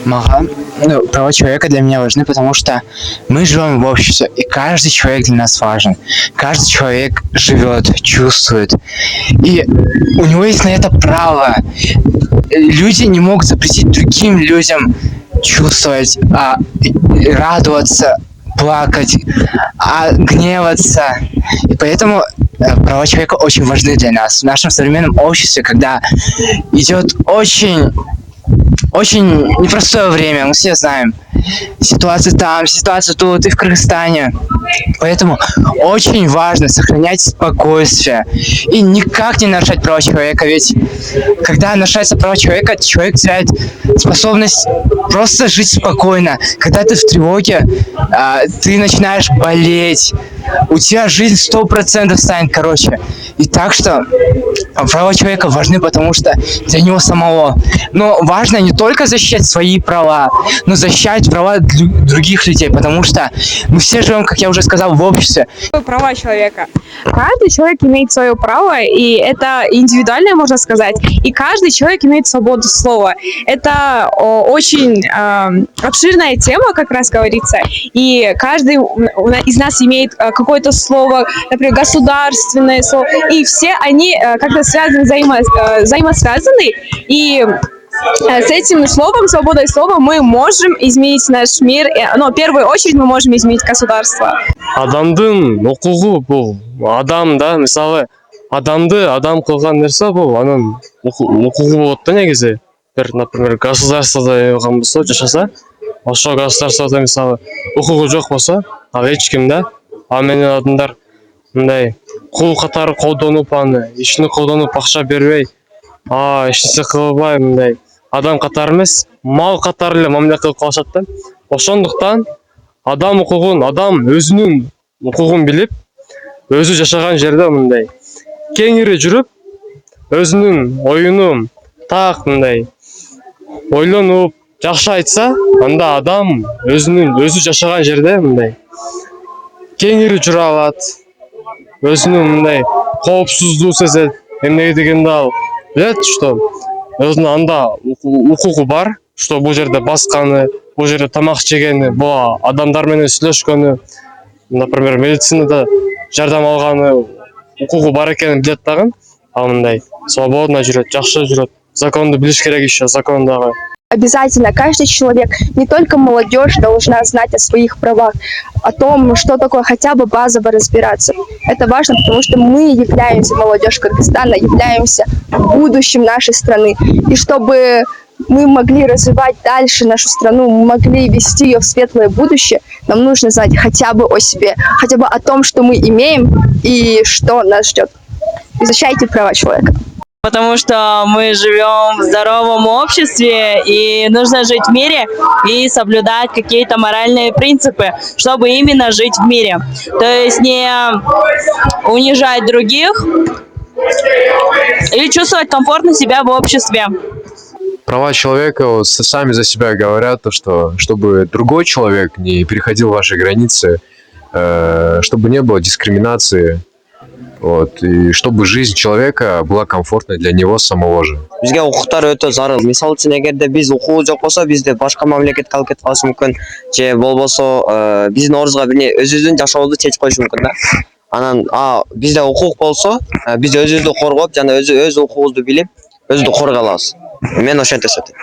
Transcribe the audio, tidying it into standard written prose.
Права человека для меня важны, потому что мы живем в обществе, и каждый человек для нас важен. Каждый человек живет, чувствует, и у него есть на это право. Люди не могут запретить другим людям чувствовать, радоваться, плакать, гневаться. И поэтому права человека очень важны для нас. В нашем современном обществе, когда идет очень непростое время, мы все знаем. Ситуация там, ситуация тут и в Кыргызстане. Поэтому очень важно сохранять спокойствие и никак не нарушать права человека. Ведь когда нарушаются права человека, человек теряет способность просто жить спокойно. Когда ты в тревоге, ты начинаешь болеть. У тебя жизнь 100% станет короче. И так что права человека важны, потому что для него самого. Но важно не только защищать свои права, но защищать права других людей, потому что мы все живем, как я уже сказал, в обществе. Права человека. Каждый человек имеет свое право, и это индивидуальное, можно сказать. И каждый человек имеет свободу слова. Это очень обширная тема, как раз говорится. И каждый из нас имеет какое-то слово, например, государственное слово. И все они как-то связаны, взаимосвязаны. И с этим словом, свободой слова, мы можем изменить наш мир, но в первую очередь мы можем изменить государство. Адамдын укугу бул адам да, мисалы адамды адам кылган нерсе бул анын укугу болот да негизи. Например, государствода болсо жашаса, ошол государствода мисалы укугу жок болсо, ал эч ким да, менен адамдар мындай кул катары колдонуп аны, ишини колдонуп акча бербей, эч нерсе кылбай мындай адам катары эмес, мал катары эле мамиле кылып калышат да. Ошондуктан адам укугун, адам өзүнүн укугун билип, өзү жашаган жерде мындай кеңири жүрүп, өзүнүн оюну так мындай ойлонуп, жакшы айтса, анда адам өзү жашаган жерде мындай кеңири жүрө алат. Өзүнүн мындай коопсуздук сезет, эмнеге дегенде ал билет, что өзүнүн анда укугу бар, что бул жерде басканы, бул жерде тамак жегени, бул адамдар менен сүйлөшкөнү, например, медицинада жардам алганы укугу бар экенин билет дагы, ал мындай свободно жүрөт, жакшы жүрөт. Законду билиш керек еще, закон дагы. Обязательно каждый человек, не только молодежь, должна знать о своих правах, о том, что такое хотя бы базово разбираться. Это важно, потому что мы являемся, молодежь Кыргызстана, являемся будущим нашей страны. И чтобы мы могли развивать дальше нашу страну, могли вести ее в светлое будущее, нам нужно знать хотя бы о себе, хотя бы о том, что мы имеем и что нас ждет. И защищайте права человека. Потому что мы живем в здоровом обществе, и нужно жить в мире и соблюдать какие-то моральные принципы, чтобы именно жить в мире. То есть не унижать других или чувствовать комфортно себя в обществе. Права человека сами за себя говорят, то, что чтобы другой человек не переходил ваши границы, чтобы не было дискриминации. И чтобы жизнь человека была комфортной для него самого же. Бизге укуктар өтө зарыл. Мисалы үчүн, эгерде биз укугу жок болсо, бизди башка мамлекетке алып кетип калышы мүмкүн, же болбосо биздин ордубузга өзүбүздүн жашообузду чечип коюшу мүмкүн да. Анан бизде укук болсо, биз өзүбүздү коргоп жана өз укугубузду билип, өзүбүздү коргой алабыз. Мен ошентип эсептейм.